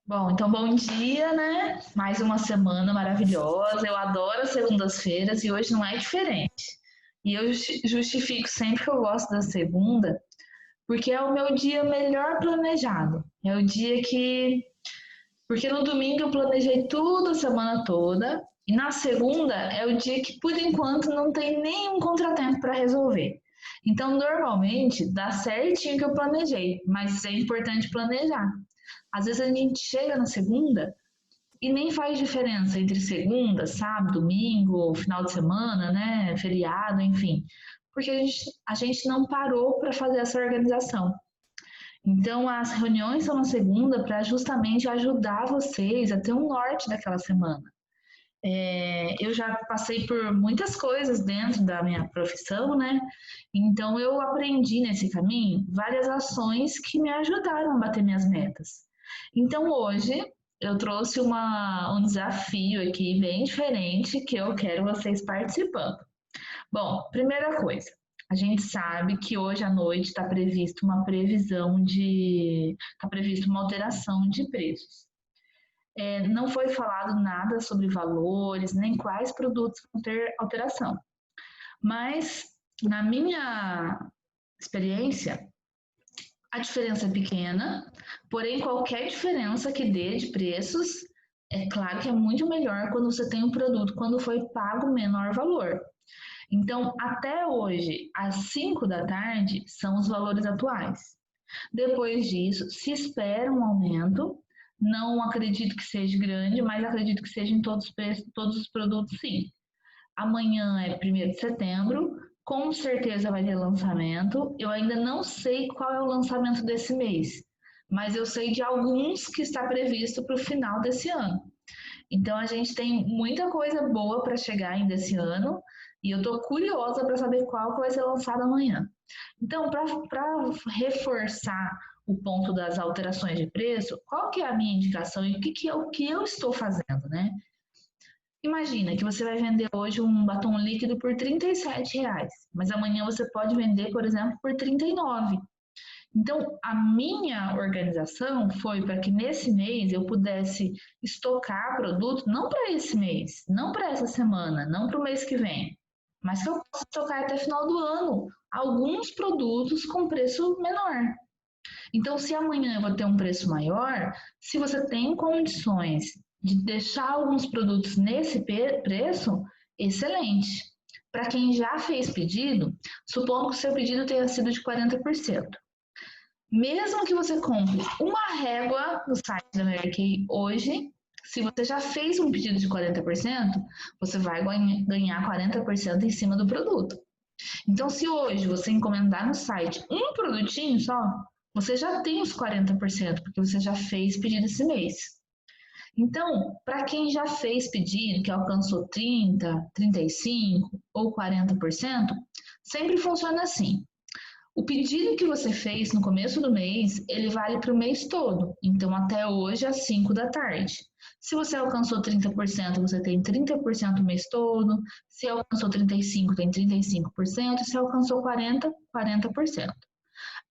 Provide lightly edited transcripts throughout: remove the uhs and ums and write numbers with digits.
Bom, então bom dia, né? Mais uma semana maravilhosa. Eu adoro as segundas-feiras e hoje não é diferente. E eu justifico sempre que eu gosto da segunda, porque é o meu dia melhor planejado. É o dia que. Porque no domingo eu planejei tudo a semana toda, e na segunda é o dia que, por enquanto, não tem nenhum contratempo para resolver. Então, normalmente, dá certinho o que eu planejei, mas é importante planejar. Às vezes a gente chega na segunda e nem faz diferença entre segunda, sábado, domingo, final de semana, né, feriado, enfim, porque a gente não parou para fazer essa organização. Então, as reuniões são na segunda para justamente ajudar vocês a ter um norte daquela semana. Eu já passei por muitas coisas dentro da minha profissão, né? Então, eu aprendi nesse caminho várias ações que me ajudaram a bater minhas metas. Então, hoje, eu trouxe um desafio aqui bem diferente que eu quero vocês participando. Bom, primeira coisa, a gente sabe que hoje à noite está previsto uma previsão de. Está previsto uma alteração de preços. Não foi falado nada sobre valores, nem quais produtos vão ter alteração. Mas, na minha experiência, a diferença é pequena, porém, qualquer diferença que dê de preços, é claro que é muito melhor quando você tem um produto quando foi pago menor valor. Então, até hoje, às 5 da tarde, são os valores atuais. Depois disso, se espera um aumento. Não acredito que seja grande, mas acredito que seja em todos os produtos, sim. Amanhã é 1º de setembro, com certeza vai ter lançamento. Eu ainda não sei qual é o lançamento desse mês, mas eu sei de alguns que está previsto para o final desse ano. Então a gente tem muita coisa boa para chegar ainda esse ano e eu estou curiosa para saber qual que vai ser lançado amanhã. Então, para reforçar o ponto das alterações de preço, qual que é a minha indicação e o que eu estou fazendo, né? Imagina que você vai vender hoje um batom líquido por R$ 37, mas amanhã você pode vender, por exemplo, por 39. Então, a minha organização foi para que nesse mês eu pudesse estocar produto não para esse mês, não para essa semana, não para o mês que vem, mas que eu possa estocar até final do ano alguns produtos com preço menor. Então, se amanhã eu vou ter um preço maior, se você tem condições de deixar alguns produtos nesse preço, excelente. Para quem já fez pedido, supondo que o seu pedido tenha sido de 40%. Mesmo que você compre uma régua no site da Mary Kay hoje, se você já fez um pedido de 40%, você vai ganhar 40% em cima do produto. Então, se hoje você encomendar no site um produtinho só, você já tem os 40%, porque você já fez pedido esse mês. Então, para quem já fez pedido, que alcançou 30, 35 ou 40%, sempre funciona assim. O pedido que você fez no começo do mês, ele vale para o mês todo. Então, até hoje, às 5 da tarde. Se você alcançou 30%, você tem 30% o mês todo. Se alcançou 35%, tem 35%. Se alcançou 40%, 40%.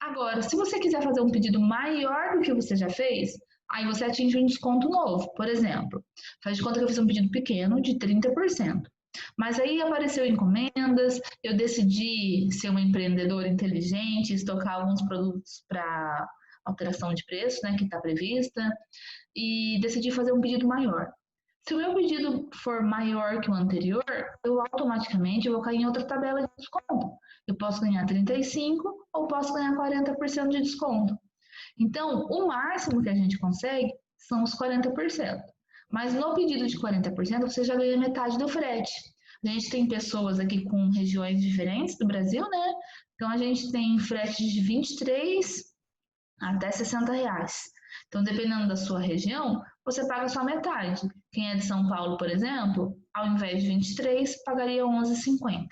Agora, se você quiser fazer um pedido maior do que você já fez, aí você atinge um desconto novo. Por exemplo, faz de conta que eu fiz um pedido pequeno de 30%. Mas aí apareceu encomendas, eu decidi ser uma empreendedora inteligente, estocar alguns produtos para alteração de preço, né, que está prevista, e decidi fazer um pedido maior. Se o meu pedido for maior que o anterior, eu automaticamente vou cair em outra tabela de desconto. Eu posso ganhar 35% ou posso ganhar 40% de desconto. Então, o máximo que a gente consegue são os 40%. Mas no pedido de 40%, você já ganha metade do frete. A gente tem pessoas aqui com regiões diferentes do Brasil, né? Então, a gente tem frete de 23 até R$ 60. Então, dependendo da sua região, você paga só metade. Quem é de São Paulo, por exemplo, ao invés de 23, pagaria 11,50.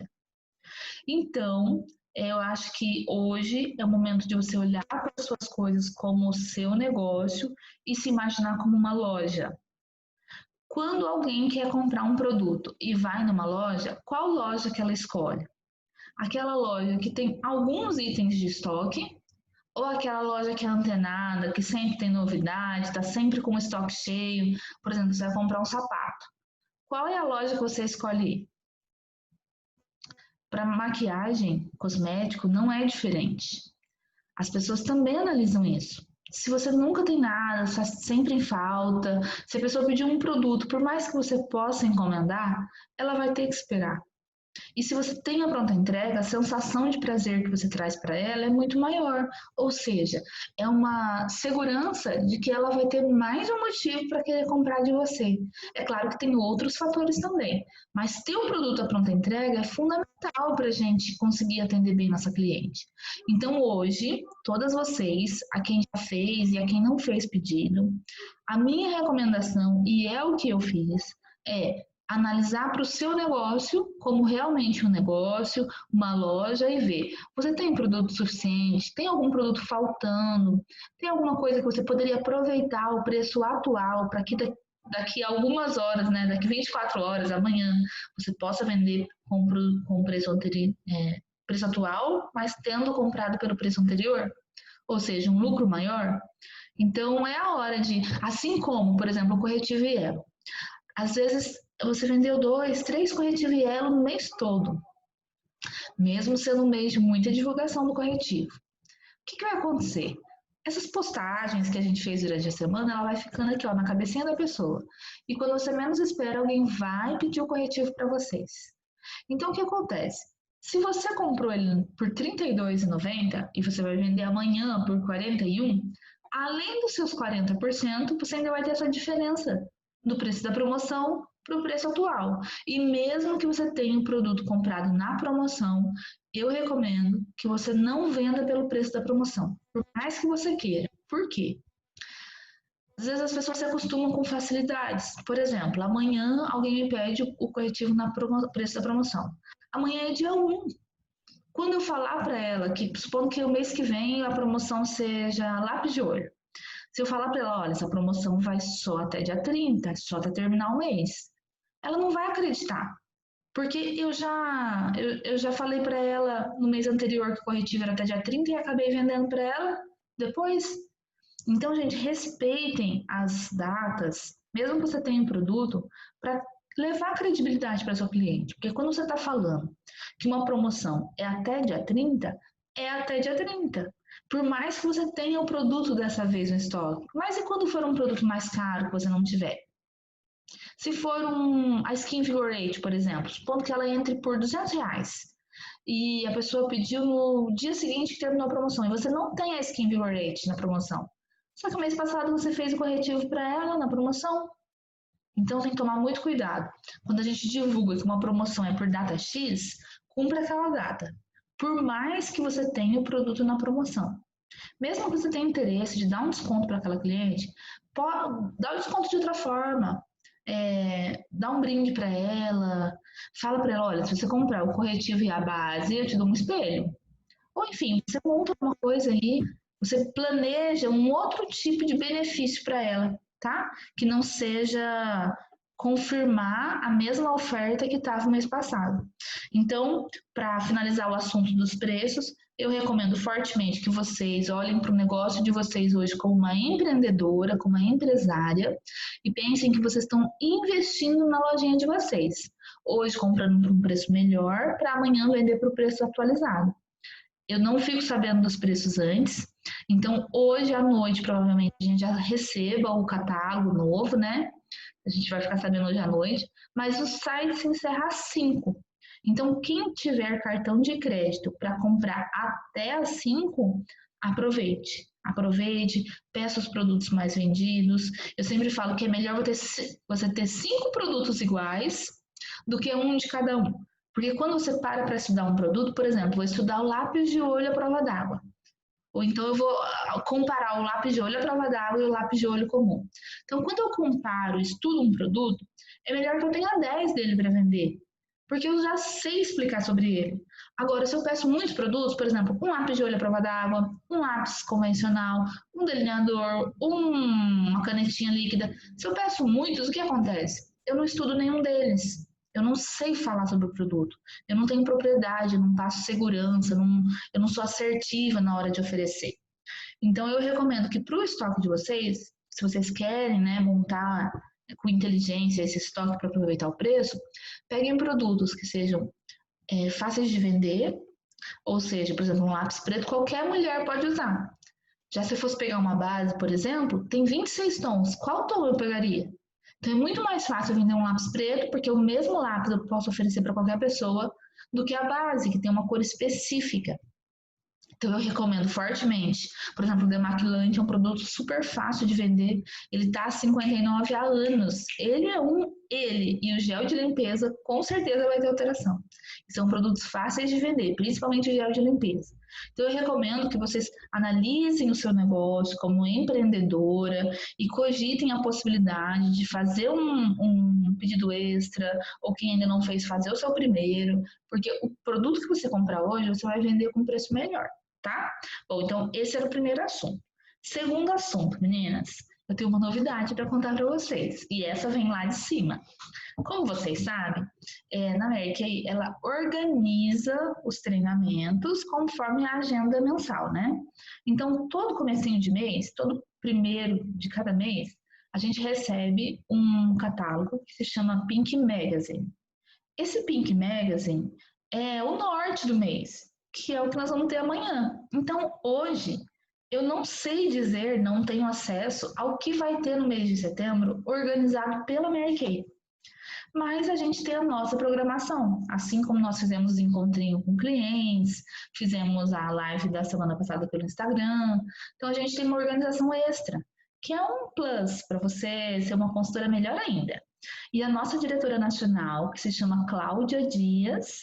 Então, eu acho que hoje é o momento de você olhar para as suas coisas como o seu negócio e se imaginar como uma loja. Quando alguém quer comprar um produto e vai numa loja, qual loja que ela escolhe? Aquela loja que tem alguns itens de estoque Ou aquela loja que é antenada, que sempre tem novidade, está sempre com o estoque cheio. Por exemplo, você vai comprar um sapato. Qual é a loja que você escolhe? Para maquiagem, cosmético, não é diferente. As pessoas também analisam isso. Se você nunca tem nada, está sempre em falta, se a pessoa pedir um produto, por mais que você possa encomendar, ela vai ter que esperar. E se você tem a pronta entrega, a sensação de prazer que você traz para ela é muito maior. Ou seja, é uma segurança de que ela vai ter mais um motivo para querer comprar de você. É claro que tem outros fatores também, mas ter o produto à pronta entrega é fundamental para a gente conseguir atender bem nossa cliente. Então, hoje, todas vocês, a quem já fez e a quem não fez pedido, a minha recomendação, e é o que eu fiz, é analisar para o seu negócio como realmente um negócio, uma loja e ver. Você tem produto suficiente? Tem algum produto faltando? Tem alguma coisa que você poderia aproveitar o preço atual para que daqui a algumas horas, né, daqui 24 horas, amanhã, você possa vender com preço anterior, preço atual, mas tendo comprado pelo preço anterior? Ou seja, um lucro maior? Então, é a hora de, assim como, por exemplo, o corretivo e elo. Às vezes você vendeu 2, 3 corretivos e elo no mês todo, mesmo sendo um mês de muita divulgação do corretivo. O que vai acontecer? Essas postagens que a gente fez durante a semana, ela vai ficando aqui, ó, na cabecinha da pessoa. E quando você menos espera, alguém vai pedir o corretivo para vocês. Então, o que acontece? Se você comprou ele por R$ 32,90 e você vai vender amanhã por 41, além dos seus 40%, você ainda vai ter essa diferença do preço da promoção para o preço atual. E mesmo que você tenha o produto comprado na promoção, eu recomendo que você não venda pelo preço da promoção, por mais que você queira. Por quê? Às vezes as pessoas se acostumam com facilidades. Por exemplo, amanhã alguém me pede o corretivo no preço da promoção. Amanhã é dia 1. Quando eu falar para ela que, supondo que o mês que vem a promoção seja lápis de olho, se eu falar para ela, olha, essa promoção vai só até dia 30, só até terminar o mês, ela não vai acreditar. Porque eu já falei para ela no mês anterior que o corretivo era até dia 30 e acabei vendendo para ela depois. Então, gente, respeitem as datas, mesmo que você tenha um produto, para levar credibilidade para seu cliente. Porque quando você está falando que uma promoção é até dia 30, é até dia 30. Por mais que você tenha o produto dessa vez no estoque. Mas e quando for um produto mais caro que você não tiver? Se for a Skin Vigorate, por exemplo, supondo que ela entre por R$ 200 e a pessoa pediu no dia seguinte que terminou a promoção e você não tem a Skin Vigorate na promoção. Só que o mês passado você fez o corretivo para ela na promoção. Então tem que tomar muito cuidado. Quando a gente divulga que uma promoção é por data X, cumpra aquela data. Por mais que você tenha o produto na promoção. Mesmo que você tenha interesse de dar um desconto para aquela cliente, dá o desconto de outra forma. Dá um brinde para ela, fala para ela, olha, se você comprar o corretivo e a base, eu te dou um espelho. Ou enfim, você monta uma coisa aí, você planeja um outro tipo de benefício para ela, tá? Que não seja confirmar a mesma oferta que estava no mês passado. Então, para finalizar o assunto dos preços, eu recomendo fortemente que vocês olhem para o negócio de vocês hoje como uma empreendedora, como uma empresária, e pensem que vocês estão investindo na lojinha de vocês. Hoje comprando por um preço melhor, para amanhã vender por preço atualizado. Eu não fico sabendo dos preços antes, então hoje à noite provavelmente a gente já receba o catálogo novo, né? A gente vai ficar sabendo hoje à noite, mas o site se encerra às 5. Então, quem tiver cartão de crédito para comprar até às 5, aproveite. Aproveite, peça os produtos mais vendidos. Eu sempre falo que é melhor você ter 5 produtos iguais do que um de cada um. Porque quando você para estudar um produto, por exemplo, vou estudar o lápis de olho à prova d'água. Ou então eu vou comparar o lápis de olho à prova d'água e o lápis de olho comum. Então, quando eu comparo, estudo um produto, é melhor que eu tenha 10 dele para vender. Porque eu já sei explicar sobre ele. Agora, se eu peço muitos produtos, por exemplo, um lápis de olho à prova d'água, um lápis convencional, um delineador, uma canetinha líquida, se eu peço muitos, o que acontece? Eu não estudo nenhum deles. Eu não sei falar sobre o produto. Eu não tenho propriedade, eu não passo segurança, eu não sou assertiva na hora de oferecer. Então, eu recomendo que para o estoque de vocês, se vocês querem, né, montar com inteligência esse estoque para aproveitar o preço, peguem produtos que sejam fáceis de vender, ou seja, por exemplo, um lápis preto, qualquer mulher pode usar. Já se eu fosse pegar uma base, por exemplo, tem 26 tons. Qual tom eu pegaria? Então é muito mais fácil vender um lápis preto, porque o mesmo lápis eu posso oferecer para qualquer pessoa, do que a base, que tem uma cor específica. Então eu recomendo fortemente. Por exemplo, o demaquilante é um produto super fácil de vender. Ele está a 59 há anos. Ele e o gel de limpeza com certeza vai ter alteração. São produtos fáceis de vender, principalmente o gel de limpeza. Então eu recomendo que vocês analisem o seu negócio como empreendedora e cogitem a possibilidade de fazer um pedido extra, ou quem ainda não fez, fazer o seu primeiro, porque o produto que você comprar hoje, você vai vender com preço melhor. Tá? Bom, então esse era o primeiro assunto. Segundo assunto, meninas, eu tenho uma novidade para contar para vocês, e essa vem lá de cima. Como vocês sabem, na Mary Kay, ela organiza os treinamentos conforme a agenda mensal, né? Então, todo comecinho de mês, todo primeiro de cada mês, a gente recebe um catálogo que se chama Pink Magazine. Esse Pink Magazine é o norte do mês, que é o que nós vamos ter amanhã. Então, hoje, eu não sei dizer, não tenho acesso ao que vai ter no mês de setembro organizado pela Mary Kay. Mas a gente tem a nossa programação, assim como nós fizemos o encontrinho com clientes, fizemos a live da semana passada pelo Instagram. Então, a gente tem uma organização extra, que é um plus para você ser uma consultora melhor ainda. E a nossa diretora nacional, que se chama Cláudia Dias,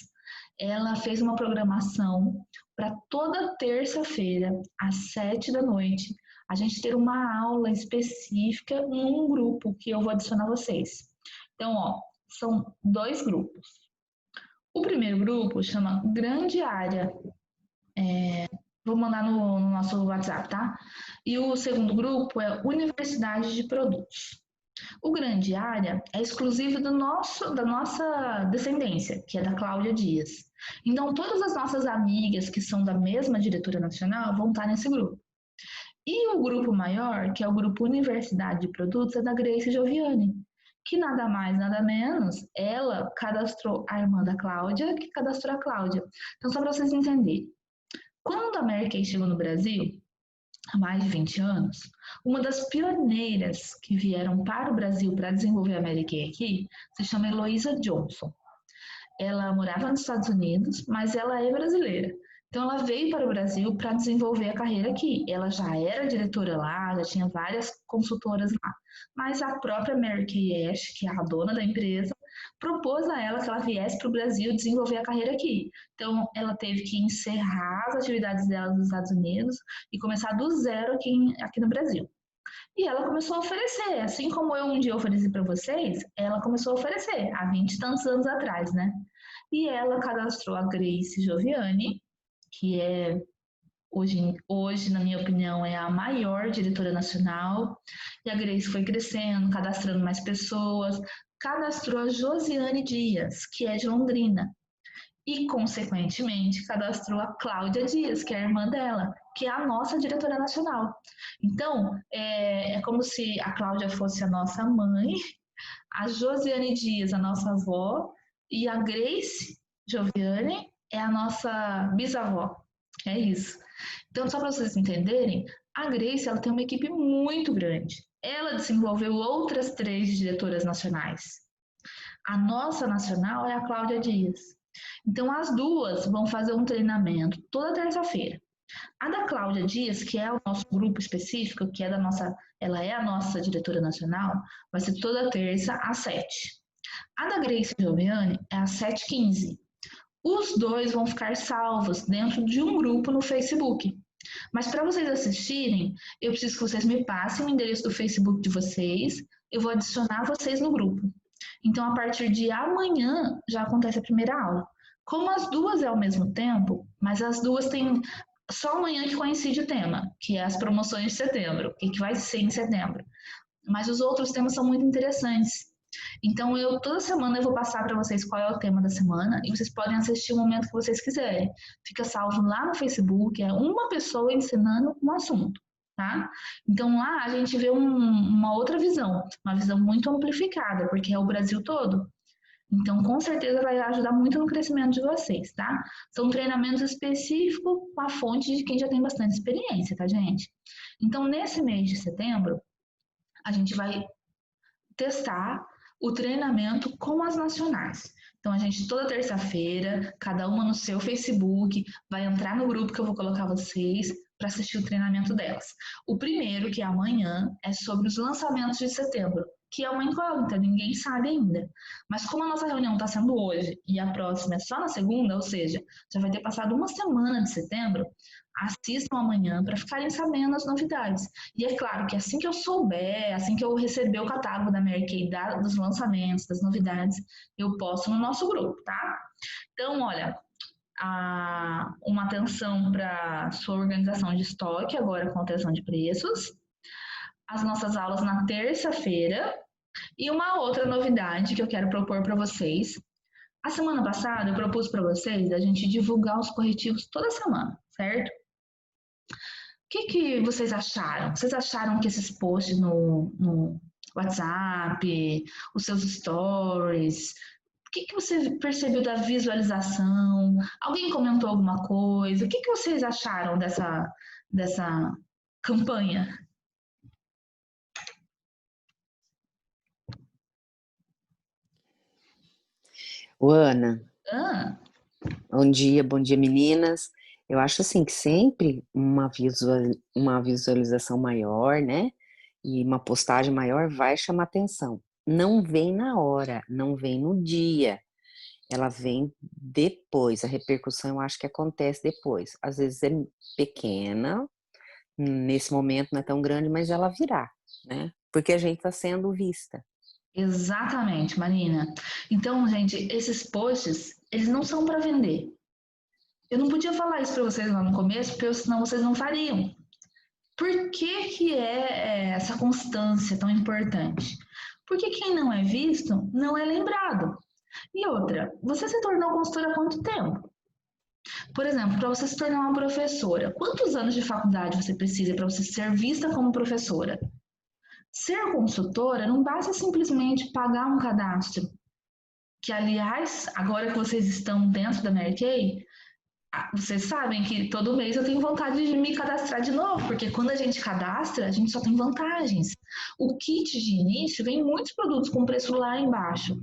ela fez uma programação para toda terça-feira, às 7 da noite, a gente ter uma aula específica num grupo que eu vou adicionar vocês. Então, ó, são 2 grupos. O primeiro grupo chama Grande Área. Vou mandar no nosso WhatsApp, tá? E o segundo grupo é Universidade de Produtos. O Grande Área é exclusivo da nossa descendência, que é da Cláudia Dias. Então, todas as nossas amigas que são da mesma diretora nacional vão estar nesse grupo. E o grupo maior, que é o grupo Universidade de Produtos, é da Grace Gioviani, que nada mais, nada menos, ela cadastrou a irmã da Cláudia, que cadastrou a Cláudia. Então, só para vocês entenderem. Quando a Mary Kay chegou no Brasil, há mais de 20 anos, uma das pioneiras que vieram para o Brasil para desenvolver a Mary Kay aqui se chama Heloísa Johnson. Ela morava nos Estados Unidos, mas ela é brasileira. Então, ela veio para o Brasil para desenvolver a carreira aqui. Ela já era diretora lá, já tinha várias consultoras lá. Mas a própria Mary Kay Ash, que é a dona da empresa, propôs a ela que ela viesse para o Brasil desenvolver a carreira aqui. Então, ela teve que encerrar as atividades dela nos Estados Unidos e começar do zero aqui no Brasil. E ela começou a oferecer, assim como eu um dia ofereci para vocês, ela começou a oferecer, há 20 e tantos anos atrás, né? E ela cadastrou a Grace Gioviani, que é, hoje, na minha opinião, é a maior diretora nacional. E a Grace foi crescendo, cadastrando mais pessoas, cadastrou a Josiane Dias, que é de Londrina. E, consequentemente, cadastrou a Cláudia Dias, que é a irmã dela, que é a nossa diretora nacional. Então, é como se a Cláudia fosse a nossa mãe, a Josiane Dias, a nossa avó, e a Grace Gioviani é a nossa bisavó. É isso. Então, só para vocês entenderem, a Grace ela tem uma equipe muito grande. Ela desenvolveu outras 3 diretoras nacionais. A nossa nacional é a Cláudia Dias. Então, as duas vão fazer um treinamento toda terça-feira. A da Cláudia Dias, que é o nosso grupo específico, que é ela é a nossa diretora nacional, vai ser toda terça às 7. A da Grace Gioviani é às 7h15. Os 2 vão ficar salvos dentro de um grupo no Facebook. Mas para vocês assistirem, eu preciso que vocês me passem o endereço do Facebook de vocês, eu vou adicionar vocês no grupo. Então, a partir de amanhã, já acontece a primeira aula. Como as 2 é ao mesmo tempo, mas as 2 têm só amanhã que coincide o tema, que é as promoções de setembro, o que vai ser em setembro. Mas os outros temas são muito interessantes. Então, toda semana eu vou passar para vocês qual é o tema da semana e vocês podem assistir o momento que vocês quiserem. Fica salvo lá no Facebook, é uma pessoa ensinando um assunto, tá? Então, lá a gente vê uma outra visão, uma visão muito amplificada, porque é o Brasil todo. Então, com certeza vai ajudar muito no crescimento de vocês, tá? São treinamentos específicos com a fonte de quem já tem bastante experiência, tá, gente? Então, nesse mês de setembro, a gente vai testar o treinamento com as nacionais. Então, a gente, toda terça-feira, cada uma no seu Facebook, vai entrar no grupo que eu vou colocar vocês para assistir o treinamento delas. O primeiro, que é amanhã, é sobre os lançamentos de setembro, que é uma incógnita, ninguém sabe ainda. Mas como a nossa reunião está sendo hoje e a próxima é só na segunda, ou seja, já vai ter passado uma semana de setembro, assistam amanhã para ficarem sabendo as novidades. E é claro que assim que eu souber, assim que eu receber o catálogo da Mary Kay, dos lançamentos, das novidades, eu posto no nosso grupo, tá? Então, olha, uma atenção para sua organização de estoque, agora com atenção de preços, as nossas aulas na terça-feira, e uma outra novidade que eu quero propor para vocês. A semana passada eu propus para vocês a gente divulgar os corretivos toda semana, certo? Que vocês acharam? Vocês acharam que esses posts no WhatsApp, os seus stories, o que você percebeu da visualização? Alguém comentou alguma coisa? O que vocês acharam dessa campanha? Ô, Ana, Ah, bom dia meninas. Eu acho assim que sempre uma visualização maior, né? E uma postagem maior vai chamar atenção. Não vem na hora, não vem no dia. Ela vem depois. A repercussão eu acho que acontece depois. Às vezes é pequena, nesse momento não é tão grande, mas ela virá, né? Porque a gente está sendo vista. exatamente, Marina. Então, gente, esses posts, eles não são para vender. Eu não podia falar isso para vocês lá no começo, porque senão vocês não fariam. Por que é essa constância tão importante? Porque quem não é visto não é lembrado. E outra, você se tornou consultora há quanto tempo? Por exemplo, para você se tornar uma professora, quantos anos de faculdade você precisa para você ser vista como professora? Ser consultora não basta simplesmente pagar um cadastro, que aliás, agora que vocês estão dentro da Mary Kay, vocês sabem que todo mês eu tenho vontade de me cadastrar de novo, porque quando a gente cadastra, a gente só tem vantagens. O kit de início vem muitos produtos com preço lá embaixo.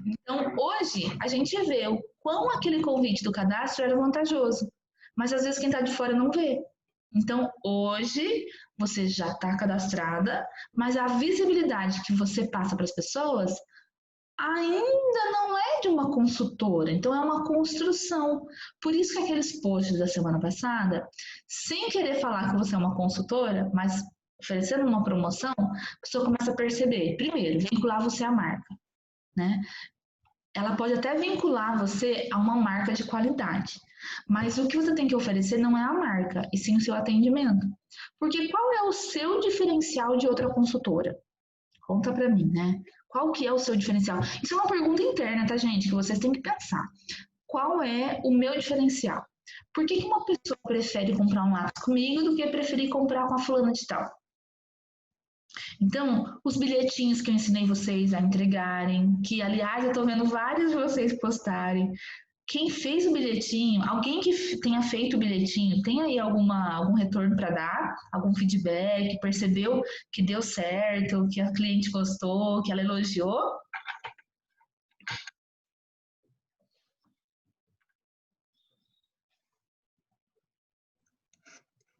Então, hoje, a gente vê o quão aquele convite do cadastro era vantajoso, mas às vezes quem está de fora não vê. Então, hoje, você já está cadastrada, mas a visibilidade que você passa para as pessoas ainda não é de uma consultora, então é uma construção. Por isso que aqueles posts da semana passada, sem querer falar que você é uma consultora, mas oferecendo uma promoção, a pessoa começa a perceber, primeiro, vincular você à marca, né? Ela pode até vincular você a uma marca de qualidade, mas o que você tem que oferecer não é a marca, e sim o seu atendimento. Porque qual é o seu diferencial de outra consultora? Conta pra mim, né? Qual que é o seu diferencial? Isso é uma pergunta interna, tá, gente? Que vocês têm que pensar. Qual é o meu diferencial? Por que uma pessoa prefere comprar um lápis comigo do que preferir comprar com a fulana de tal? Então, os bilhetinhos que eu ensinei vocês a entregarem, que aliás eu tô vendo vários de vocês postarem. Quem fez o bilhetinho, alguém que tenha feito o bilhetinho, tem aí algum retorno para dar? Algum feedback? Percebeu que deu certo, que a cliente gostou, que ela elogiou?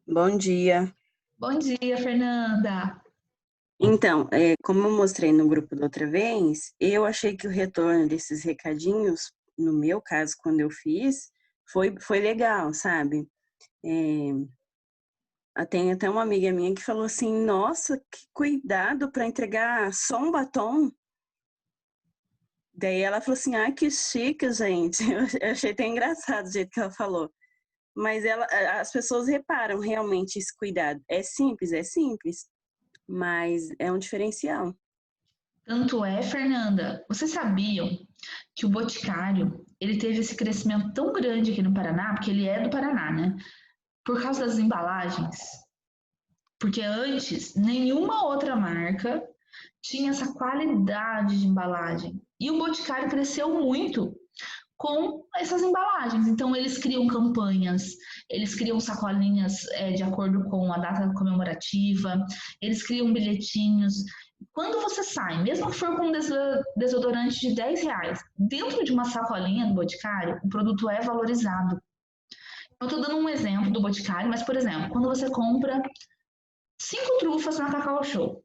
Bom dia. Bom dia, Fernanda. Então, como eu mostrei no grupo da outra vez, eu achei que o retorno desses recadinhos, no meu caso, quando eu fiz, foi legal, sabe? Tem até uma amiga minha que falou assim, nossa, que cuidado para entregar só um batom. Daí ela falou assim, ah, que chique, gente. Eu achei até engraçado o jeito que ela falou. Mas as pessoas reparam realmente esse cuidado. É simples, mas é um diferencial. Tanto é, Fernanda, vocês sabiam que o Boticário, ele teve esse crescimento tão grande aqui no Paraná, porque ele é do Paraná, né? Por causa das embalagens. Porque antes, nenhuma outra marca tinha essa qualidade de embalagem. E o Boticário cresceu muito com essas embalagens. Então, eles criam campanhas, eles criam sacolinhas de acordo com a data comemorativa, eles criam bilhetinhos. Quando você sai, mesmo que for com um desodorante de R$ 10, dentro de uma sacolinha do Boticário, o produto é valorizado. Eu estou dando um exemplo do Boticário, mas, por exemplo, quando você compra 5 trufas na Cacau Show,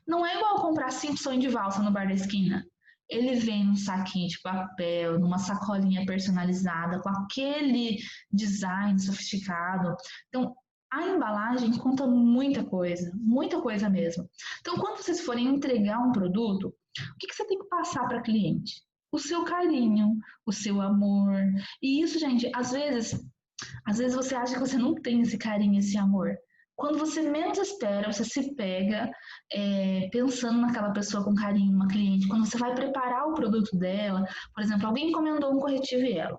não é igual comprar 5 sonhos de valsa no bar da esquina. Ele vem num saquinho de papel, numa sacolinha personalizada, com aquele design sofisticado. Então, a embalagem conta muita coisa mesmo. Então, quando vocês forem entregar um produto, o que você tem que passar para cliente? O seu carinho, o seu amor. E isso, gente, às vezes você acha que você não tem esse carinho, esse amor. Quando você menos espera, você se pega pensando naquela pessoa com carinho, uma cliente. Quando você vai preparar o produto dela, por exemplo, alguém encomendou um corretivo e ela.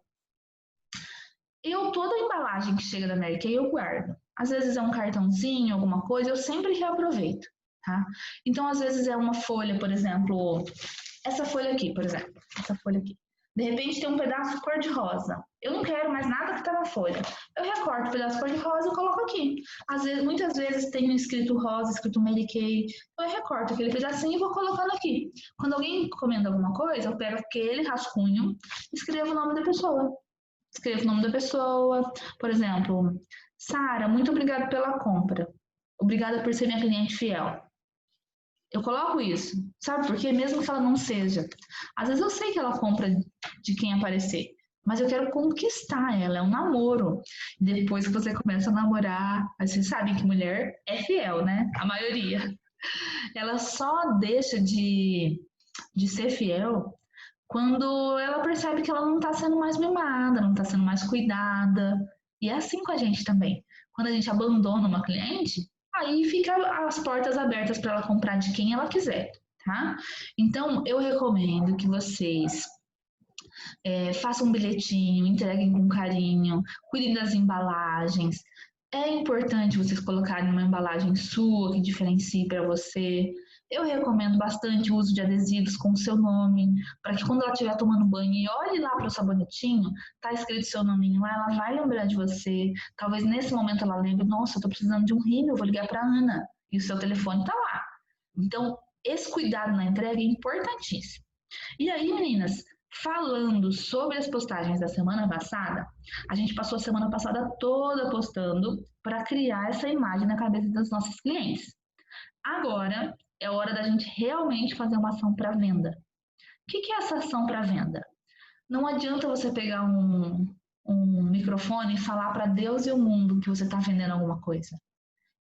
Toda a embalagem que chega da Mary Kay eu guardo. Às vezes é um cartãozinho, alguma coisa, eu sempre reaproveito, tá? Então, às vezes é uma folha, por exemplo, essa folha aqui, por exemplo, essa folha aqui. De repente tem um pedaço cor-de-rosa. Eu não quero mais nada que está na folha. Eu recorto o pedaço cor-de-rosa e coloco aqui. Muitas vezes tem escrito rosa, escrito Mary Kay. Eu recorto aquele pedacinho e vou colocando aqui. Quando alguém encomenda alguma coisa, eu pego aquele rascunho e escrevo o nome da pessoa. Escrevo o nome da pessoa. Por exemplo, Sara, muito obrigada pela compra. Obrigada por ser minha cliente fiel. Eu coloco isso, sabe por quê? Mesmo que ela não seja. Às vezes eu sei que ela compra de quem aparecer, mas eu quero conquistar ela, é um namoro. Depois que você começa a namorar, você sabe que mulher é fiel, né? A maioria. Ela só deixa de ser fiel quando ela percebe que ela não está sendo mais mimada, não está sendo mais cuidada. E é assim com a gente também. Quando a gente abandona uma cliente, aí fica as portas abertas para ela comprar de quem ela quiser, tá? Então, eu recomendo que vocês façam um bilhetinho, entreguem com carinho, cuidem das embalagens. É importante vocês colocarem uma embalagem sua que diferencie para você. Eu recomendo bastante o uso de adesivos com o seu nome, para que quando ela estiver tomando banho e olhe lá para o sabonetinho, tá escrito seu nominho lá, ela vai lembrar de você. Talvez nesse momento ela lembre, nossa, eu tô precisando de um rímel, eu vou ligar para Ana. E o seu telefone tá lá. Então, esse cuidado na entrega é importantíssimo. E aí, meninas, falando sobre as postagens da semana passada, a gente passou a semana passada toda postando para criar essa imagem na cabeça das nossas clientes. Agora é hora da gente realmente fazer uma ação para venda. O que é essa ação para venda? Não adianta você pegar um microfone e falar para Deus e o mundo que você está vendendo alguma coisa.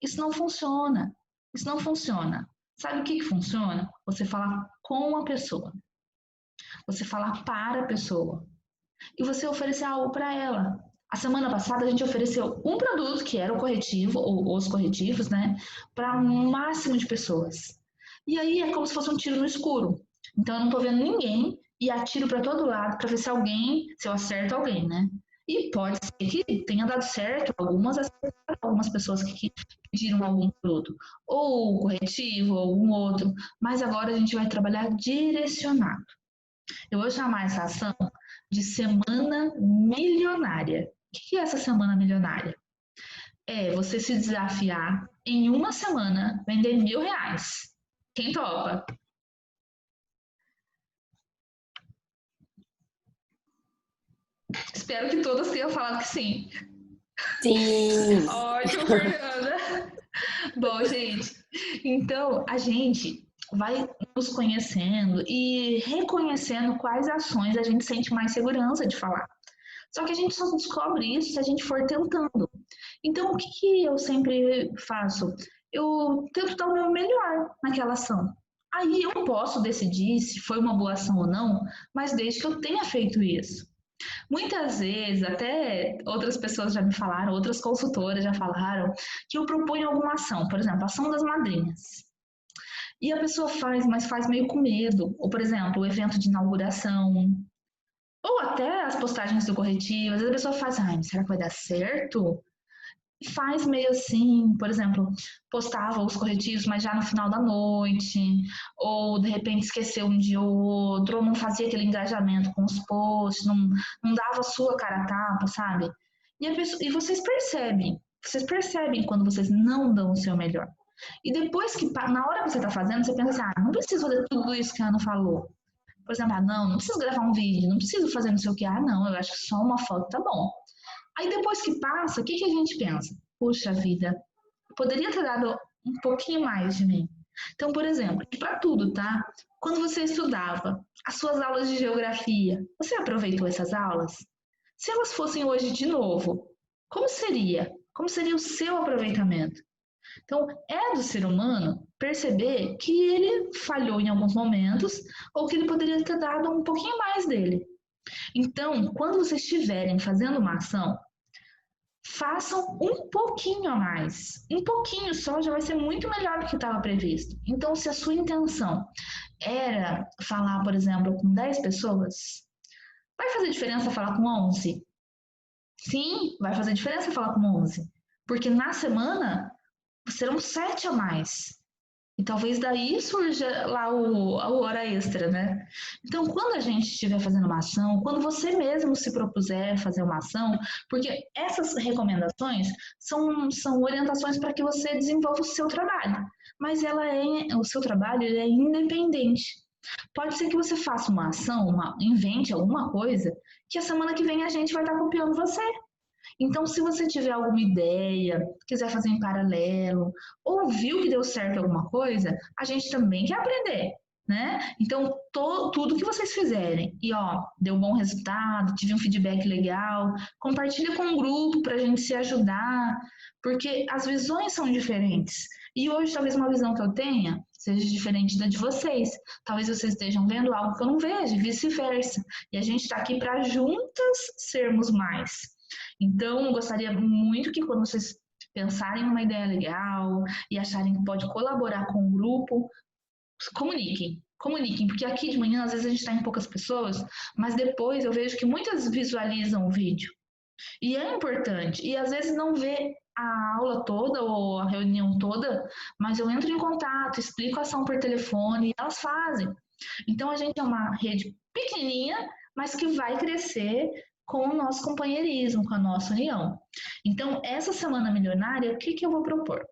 Isso não funciona. Isso não funciona. Sabe o que funciona? Você falar com a pessoa. Você falar para a pessoa. E você oferecer algo para ela. A semana passada a gente ofereceu um produto, que era o corretivo, ou os corretivos, né? Para um máximo de pessoas. E aí é como se fosse um tiro no escuro. Então eu não estou vendo ninguém e atiro para todo lado para ver se eu acerto alguém, né? E pode ser que tenha dado certo, algumas pessoas que pediram algum produto, ou corretivo, ou algum outro, mas agora a gente vai trabalhar direcionado. Eu vou chamar essa ação de Semana Milionária. O que é essa Semana Milionária? É você se desafiar em uma semana vender R$1.000. Quem topa? Espero que todas tenham falado que sim. Sim! Ótimo, Fernanda. Bom, gente, então a gente vai nos conhecendo e reconhecendo quais ações a gente sente mais segurança de falar. Só que a gente só descobre isso se a gente for tentando. Então, o que eu sempre faço? Eu tento dar o meu melhor naquela ação. Aí eu posso decidir se foi uma boa ação ou não, mas desde que eu tenha feito isso. Muitas vezes, até outras pessoas já me falaram, outras consultoras já falaram, que eu proponho alguma ação, por exemplo, a ação das madrinhas. E a pessoa faz, mas faz meio com medo. Ou, por exemplo, o evento de inauguração, ou até as postagens do corretivo. Às vezes a pessoa faz, ai, será que vai dar certo? Faz meio assim, por exemplo, postava os corretivos, mas já no final da noite, ou de repente esqueceu um dia ou outro, ou não fazia aquele engajamento com os posts, não dava a sua cara a tapa, sabe? E vocês percebem quando vocês não dão o seu melhor. E depois que, na hora que você está fazendo, você pensa assim, ah, não preciso fazer tudo isso que a Ana falou. Por exemplo, ah, não preciso gravar um vídeo, não preciso fazer não sei o que, ah, não, eu acho que só uma foto tá bom. Aí depois que passa, o que a gente pensa? Puxa vida, eu poderia ter dado um pouquinho mais de mim. Então, por exemplo, para tudo, tá? Quando você estudava as suas aulas de geografia, você aproveitou essas aulas? Se elas fossem hoje de novo, como seria? Como seria o seu aproveitamento? Então, é do ser humano perceber que ele falhou em alguns momentos ou que ele poderia ter dado um pouquinho mais dele. Então, quando vocês estiverem fazendo uma ação, façam um pouquinho a mais. Um pouquinho só já vai ser muito melhor do que estava previsto. Então, se a sua intenção era falar, por exemplo, com 10 pessoas, vai fazer diferença falar com 11? Sim, vai fazer diferença falar com 11. Porque na semana serão 7 a mais. E talvez daí surja lá a hora extra, né? Então, quando a gente estiver fazendo uma ação, quando você mesmo se propuser fazer uma ação, porque essas recomendações são orientações para que você desenvolva o seu trabalho, mas o seu trabalho ele é independente. Pode ser que você faça uma ação, invente alguma coisa, que a semana que vem a gente vai estar copiando você. Então, se você tiver alguma ideia, quiser fazer em paralelo, ou viu que deu certo alguma coisa, a gente também quer aprender, né? Então, tudo que vocês fizerem e, ó, deu um bom resultado, tive um feedback legal, compartilha com um grupo para a gente se ajudar, porque as visões são diferentes. E hoje, talvez uma visão que eu tenha seja diferente da de vocês. Talvez vocês estejam vendo algo que eu não vejo, e vice-versa. E a gente está aqui para juntas sermos mais. Então, eu gostaria muito que quando vocês pensarem numa ideia legal e acharem que pode colaborar com o grupo, comuniquem, porque aqui de manhã às vezes a gente está em poucas pessoas, mas depois eu vejo que muitas visualizam o vídeo. E é importante, e às vezes não vê a aula toda ou a reunião toda, mas eu entro em contato, explico a ação por telefone e elas fazem. Então a gente é uma rede pequenininha, mas que vai crescer com o nosso companheirismo, com a nossa união. Então, essa semana milionária, o que eu vou propor?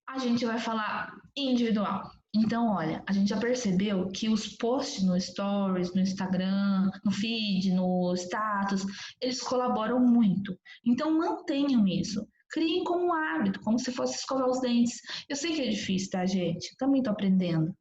A gente vai falar individual. Então, olha, a gente já percebeu que os posts no Stories, no Instagram, no feed, no status, eles colaboram muito. Então, mantenham isso. Criem como um hábito, como se fosse escovar os dentes. Eu sei que é difícil, tá, gente? Também tô aprendendo.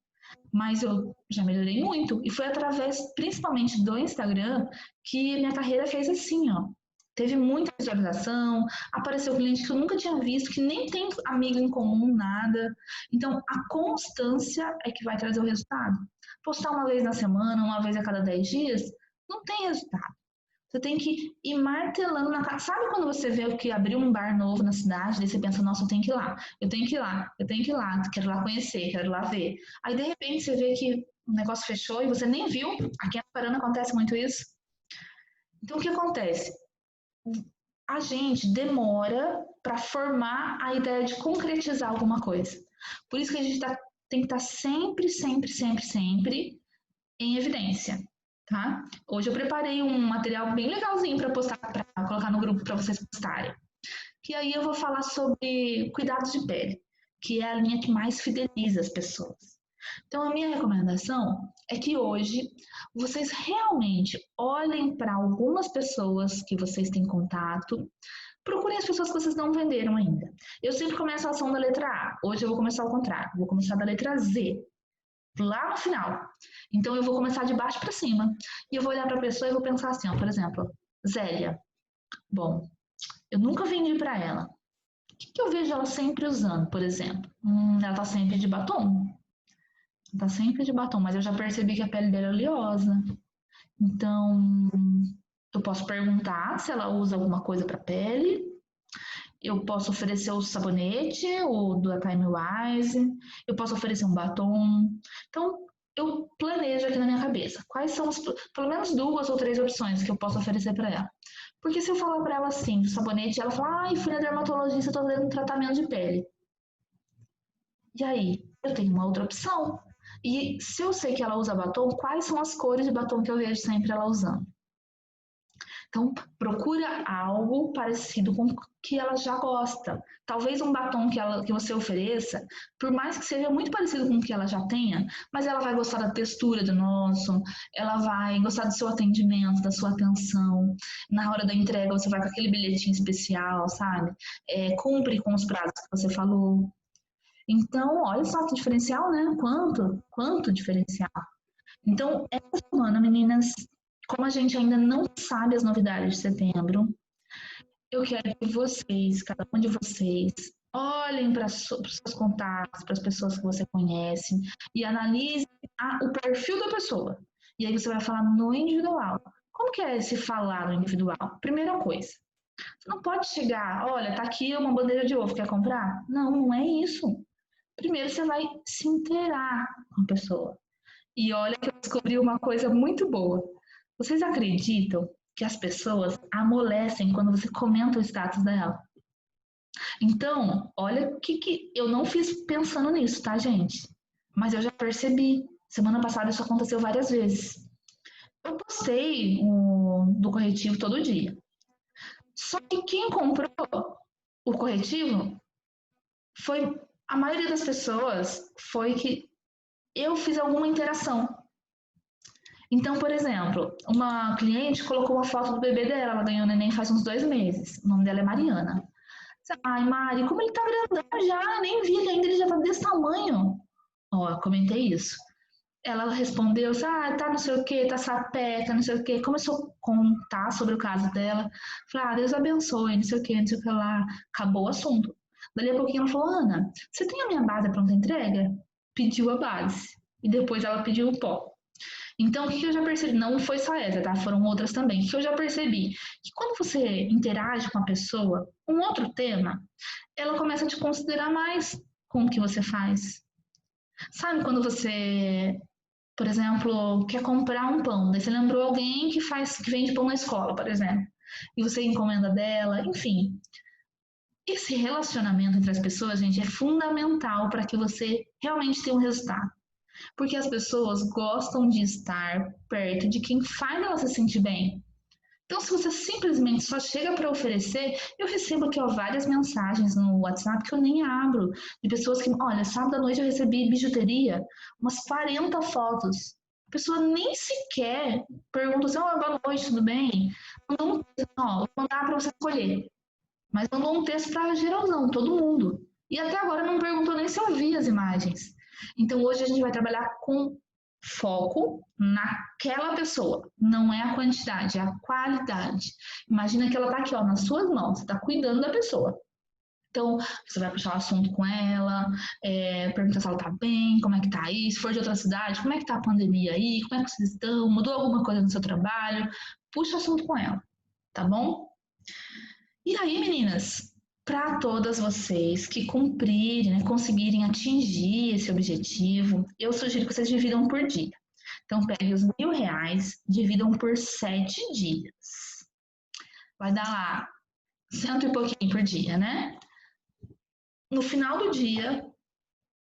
Mas eu já melhorei muito. E foi através, principalmente do Instagram, que minha carreira fez assim, ó. Teve muita visualização, apareceu cliente que eu nunca tinha visto, que nem tem amigo em comum, nada. Então, a constância é que vai trazer o resultado. Postar uma vez na semana, uma vez a cada 10 dias, não tem resultado. Você tem que ir martelando na casa. Sabe quando você vê que abriu um bar novo na cidade, daí você pensa, nossa, eu tenho que ir lá, eu tenho que ir lá, eu tenho que ir lá, quero lá conhecer, quero lá ver. Aí, de repente, você vê que o negócio fechou e você nem viu. Aqui em Parana acontece muito isso. Então, o que acontece? A gente demora para formar a ideia de concretizar alguma coisa. Por isso que a gente tem que estar sempre em evidência, tá? Hoje eu preparei um material bem legalzinho para postar, para colocar no grupo para vocês postarem. Que aí eu vou falar sobre cuidados de pele, que é a linha que mais fideliza as pessoas. Então, a minha recomendação é que hoje vocês realmente olhem para algumas pessoas que vocês têm contato, procurem as pessoas que vocês não venderam ainda. Eu sempre começo a ação da letra A, hoje eu vou começar ao contrário, vou começar da letra Z, lá no final. Então, eu vou começar de baixo para cima, e eu vou olhar para a pessoa e vou pensar assim, ó, por exemplo, Zélia. Bom, eu nunca vendi para ela. O que eu vejo ela sempre usando, por exemplo? Ela tá sempre de batom. Tá sempre de batom, mas eu já percebi que a pele dela é oleosa. Então, eu posso perguntar se ela usa alguma coisa para pele. Eu posso oferecer o sabonete, o da Time Wise, eu posso oferecer um batom. Então, eu planejo aqui na minha cabeça quais são pelo menos 2 ou 3 opções que eu posso oferecer para ela. Porque se eu falar para ela assim, do sabonete, ela fala, ai, fui na dermatologista, tô fazendo um tratamento de pele. E aí, eu tenho uma outra opção. E se eu sei que ela usa batom, quais são as cores de batom que eu vejo sempre ela usando? Então, procura algo parecido com o que ela já gosta. Talvez um batom que você ofereça, por mais que seja muito parecido com o que ela já tenha, mas ela vai gostar da textura do nosso, ela vai gostar do seu atendimento, da sua atenção. Na hora da entrega, você vai com aquele bilhetinho especial, sabe? Cumpre com os prazos que você falou. Então, olha só que diferencial, né? Quanto diferencial. Então, essa semana, meninas, como a gente ainda não sabe as novidades de setembro, eu quero que vocês, cada um de vocês, olhem para os seus contatos, para as pessoas que você conhece e analise o perfil da pessoa. E aí você vai falar no individual. Como que é esse falar no individual? Primeira coisa, você não pode chegar, olha, tá aqui uma bandeja de ovo, quer comprar? Não, não é isso. Primeiro você vai se inteirar com a pessoa. E olha que eu descobri uma coisa muito boa. Vocês acreditam que as pessoas amolecem quando você comenta o status dela? Então, olha o que eu não fiz pensando nisso, tá, gente? Mas eu já percebi. Semana passada isso aconteceu várias vezes. Eu postei do corretivo todo dia. Só que quem comprou o corretivo foi a maioria das pessoas foi que eu fiz alguma interação. Então, por exemplo, uma cliente colocou uma foto do bebê dela, ela ganhou neném faz uns 2 meses. O nome dela é Mariana. Ai, Mari, como ele tá grandão já, nem vi ele ainda, ele já tá desse tamanho. Ó, comentei isso. Ela respondeu, tá não sei o que, tá sapeca, não sei o que. Começou a contar sobre o caso dela. Falei, Deus abençoe, não sei o que lá. Acabou o assunto. Dali a pouquinho ela falou, Ana, você tem a minha base pronta entrega? Pediu a base. E depois ela pediu o pó. Então, o que eu já percebi? Não foi só essa, tá? Foram outras também. O que eu já percebi? Que quando você interage com a pessoa, um outro tema, ela começa a te considerar mais com o que você faz. Sabe quando você, por exemplo, quer comprar um pão, daí você lembrou alguém que vende pão na escola, por exemplo, e você encomenda dela, enfim. Esse relacionamento entre as pessoas, gente, é fundamental para que você realmente tenha um resultado. Porque as pessoas gostam de estar perto de quem faz ela se sentir bem. Então, se você simplesmente só chega para oferecer, eu recebo aqui várias mensagens no WhatsApp que eu nem abro, de pessoas que, olha, sábado à noite eu recebi bijuteria, umas 40 fotos. A pessoa nem sequer pergunta assim, boa noite, tudo bem? Mandou um texto, vou mandar para você escolher. Mas mandou um texto para geralzão, todo mundo. E até agora não perguntou nem se eu vi as imagens. Então, hoje a gente vai trabalhar com foco naquela pessoa. Não é a quantidade, é a qualidade. Imagina que ela está aqui, nas suas mãos. Você está cuidando da pessoa. Então, você vai puxar o assunto com ela, perguntar se ela está bem, como é que está aí, se for de outra cidade, como é que está a pandemia aí, como é que vocês estão, mudou alguma coisa no seu trabalho. Puxa o assunto com ela, tá bom? E aí, meninas, para todas vocês que cumprirem, né, conseguirem atingir esse objetivo, eu sugiro que vocês dividam por dia. Então, peguem os R$1.000, dividam por 7 dias. Vai dar lá 100 e pouquinho por dia, né? No final do dia,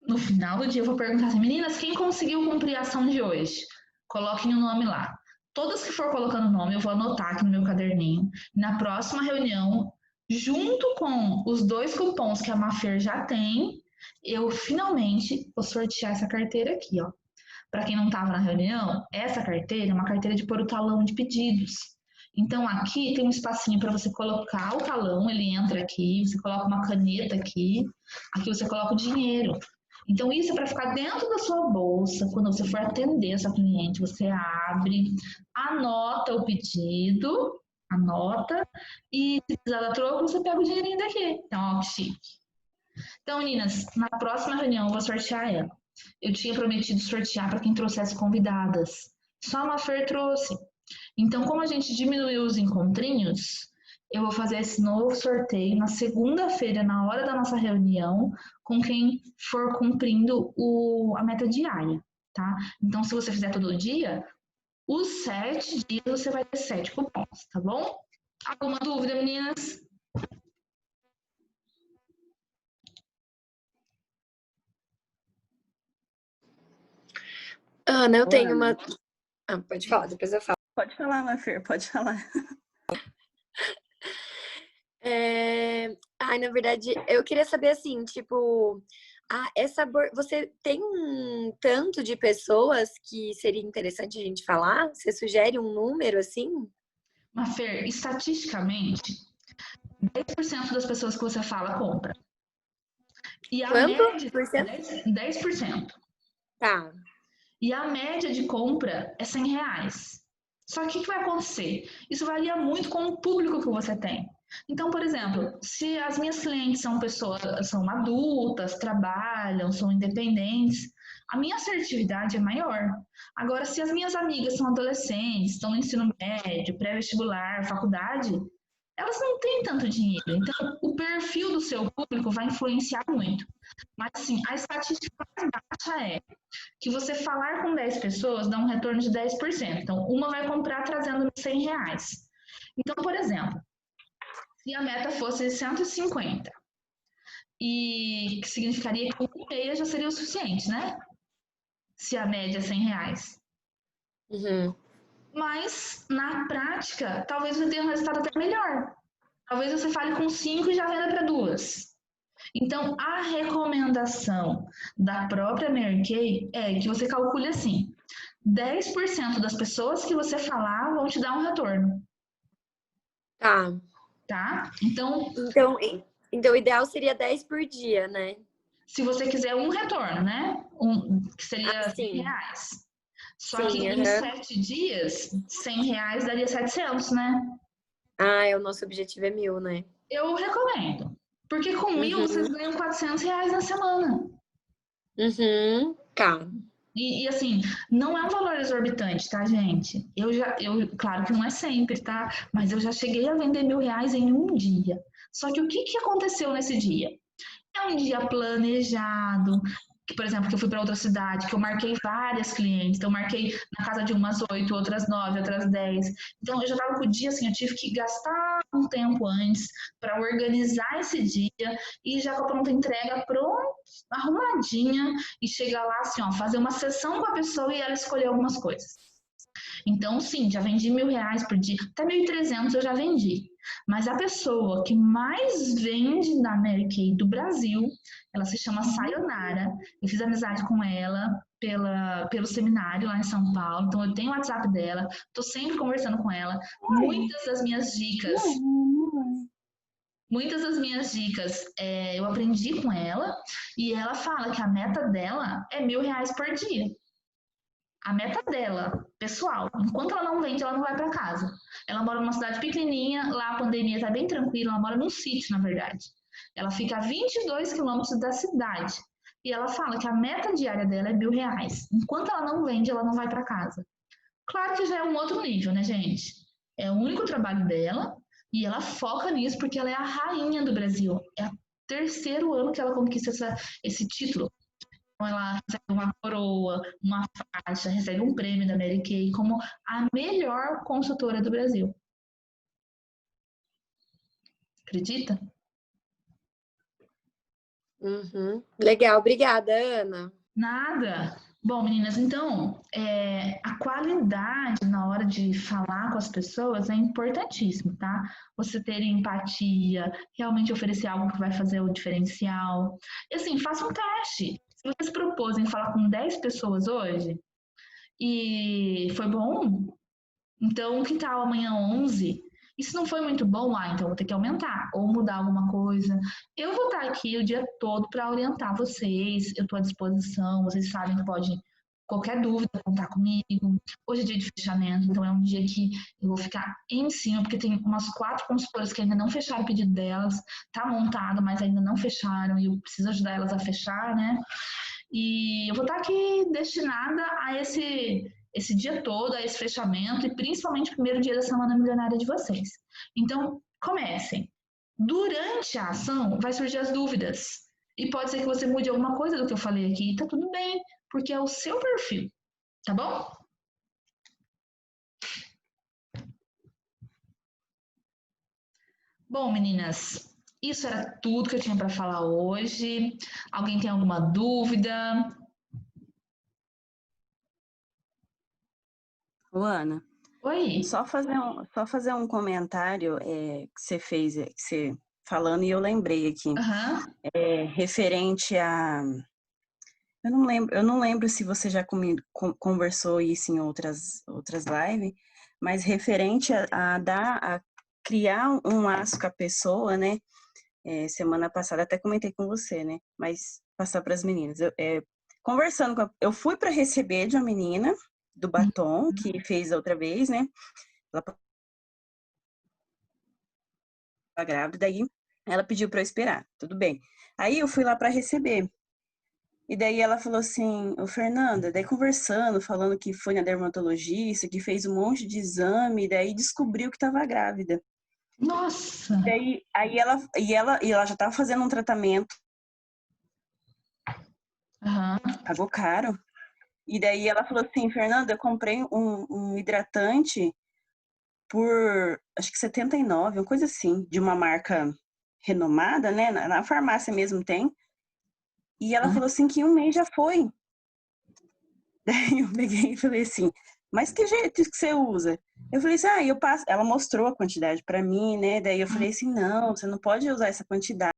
eu vou perguntar assim, meninas, quem conseguiu cumprir a ação de hoje? Coloquem o nome lá. Todas que for colocando o nome, eu vou anotar aqui no meu caderninho. Na próxima reunião, junto com os 2 cupons que a Mafer já tem, eu finalmente vou sortear essa carteira aqui, ó. Para quem não estava na reunião, essa carteira é uma carteira de pôr o talão de pedidos. Então, aqui tem um espacinho para você colocar o talão, ele entra aqui, você coloca uma caneta aqui você coloca o dinheiro. Então, isso é para ficar dentro da sua bolsa, quando você for atender a sua cliente, você abre, anota o pedido, e se precisar da troca, você pega o dinheirinho daqui. Então, ó, que chique. Então, meninas, na próxima reunião eu vou sortear ela. Eu tinha prometido sortear para quem trouxesse convidadas. Só a Mafer trouxe. Então, como a gente diminuiu os encontrinhos, eu vou fazer esse novo sorteio na segunda-feira, na hora da nossa reunião, com quem for cumprindo a meta diária, tá? Então, se você fizer todo dia, os 7 dias você vai ter 7 cupons, tá bom? Alguma dúvida, meninas? Ana, eu Ô, tenho Ana, uma. Ah, pode falar, depois eu falo. pode falar, Mafer, pode falar. Ai, na verdade, eu queria saber assim, tipo, você tem um tanto de pessoas que seria interessante a gente falar? Você sugere um número assim? Mafer, estatisticamente, 10% das pessoas que você fala compra. E a Quanto média, por cento? 10%. Tá. E a média de compra é R$ 100. Só que o que vai acontecer? Isso varia muito com o público que você tem. Então, por exemplo, se as minhas clientes são pessoas, são adultas, trabalham, são independentes, a minha assertividade é maior. Agora, se as minhas amigas são adolescentes, estão no ensino médio, pré-vestibular, faculdade, elas não têm tanto dinheiro. Então, o perfil do seu público vai influenciar muito. Mas, assim, a estatística mais baixa é que você falar com 10 pessoas dá um retorno de 10%. Então, uma vai comprar trazendo R$ 100. Então, por exemplo, se a meta fosse 150, e que significaria que 1,5 já seria o suficiente, né? Se a média é R$ 100. Uhum. Mas, na prática, talvez você tenha um resultado até melhor. Talvez você fale com 5 e já venda para 2. Então, a recomendação da própria Mary Kay é que você calcule assim: 10% das pessoas que você falar vão te dar um retorno, Tá. tá? Então, Então, o ideal seria 10 por dia, né? se você quiser um retorno, né? Que seria Ah, R$ 100. sim. Só que Sim, em aham. 7 dias, R$ 100 daria 700, né? Ah, o nosso objetivo é 1.000, né? Eu recomendo. Porque com 1.000 vocês Uhum. ganham R$ 400 na semana. Uhum. Tá. E assim, não é um valor exorbitante, tá, gente? Claro que não é sempre, tá? Mas eu já cheguei a vender R$ 1.000 em um dia. Só que o que aconteceu nesse dia? É um dia planejado, que, por exemplo, que eu fui para outra cidade, que eu marquei várias clientes, então eu marquei na casa de umas 8, outras 9, outras 10. Então eu já estava com o dia assim, eu tive que gastar um tempo antes para organizar esse dia e já com a pronta entrega pronta, arrumadinha e chegar lá assim, ó, fazer uma sessão com a pessoa e ela escolher algumas coisas. Então, sim, já vendi R$ 1.000 por dia, até 1.300 eu já vendi. Mas a pessoa que mais vende na Mary Kay do Brasil, ela se chama Sayonara. Eu fiz amizade com ela pelo seminário lá em São Paulo, então eu tenho o WhatsApp dela, estou sempre conversando com ela. Muitas das minhas dicas eu aprendi com ela e ela fala que a meta dela é R$ 1.000 por dia. A meta dela, pessoal, enquanto ela não vende, ela não vai para casa. Ela mora numa cidade pequenininha, lá a pandemia tá bem tranquila, ela mora num sítio, na verdade. Ela fica a 22 quilômetros da cidade. E ela fala que a meta diária dela é R$ 1.000. Enquanto ela não vende, ela não vai para casa. Claro que já é um outro nível, né, gente? É o único trabalho dela e ela foca nisso porque ela é a rainha do Brasil. É o terceiro ano que ela conquista esse título. Ela recebe uma coroa, uma faixa, recebe um prêmio da Mary Kay como a melhor consultora do Brasil. Acredita? Uhum. Legal, obrigada, Ana. Nada. Bom, meninas, então, a qualidade na hora de falar com as pessoas é importantíssimo, tá? Você ter empatia, realmente oferecer algo que vai fazer o diferencial. E assim, faça um teste. Se você se propôs em falar com 10 pessoas hoje e foi bom, então que tal amanhã 11? E se não foi muito bom, então eu vou ter que aumentar ou mudar alguma coisa. Eu vou estar aqui o dia todo para orientar vocês, eu estou à disposição, vocês sabem que pode, qualquer dúvida, contar comigo. Hoje é dia de fechamento, então é um dia que eu vou ficar em cima, porque tem umas 4 consultoras que ainda não fecharam o pedido delas, tá montado, mas ainda não fecharam, e eu preciso ajudar elas a fechar, né? E eu vou estar aqui destinada a esse dia todo, a esse fechamento e principalmente o primeiro dia da Semana Milionária de vocês. Então, Comecem. Durante a ação, vai surgir as dúvidas. E pode ser que você mude alguma coisa do que eu falei aqui. Tá tudo bem, porque é o seu perfil. Tá bom? Bom, meninas, isso era tudo que eu tinha para falar hoje. Alguém tem alguma dúvida? Luana, Oi? só fazer um comentário que você fez, que você falando, e eu lembrei aqui, Aham. referente a. Eu não lembro se você já conversou isso em outras lives, mas referente a criar um laço com a pessoa, né? Semana passada até comentei com você, né? Mas passar para as meninas. Conversando eu fui para receber de uma menina do batom que fez outra vez, né? Ela estava grávida, daí ela pediu para eu esperar. Tudo bem. Aí eu fui lá para receber. E daí ela falou assim, ô Fernanda, daí conversando, falando que foi na dermatologista, que fez um monte de exame, daí descobriu que estava grávida. Nossa! Daí, ela já estava fazendo um tratamento, Aham. pagou caro. E daí ela falou assim, Fernanda, eu comprei um hidratante por, acho que 79, uma coisa assim, de uma marca renomada, né? Na farmácia mesmo tem. E ela falou assim que em um mês já foi. Daí eu peguei e falei assim, mas que jeito que você usa? Eu falei assim, eu passo. Ela mostrou a quantidade para mim, né? Daí eu falei assim, não, você não pode usar essa quantidade.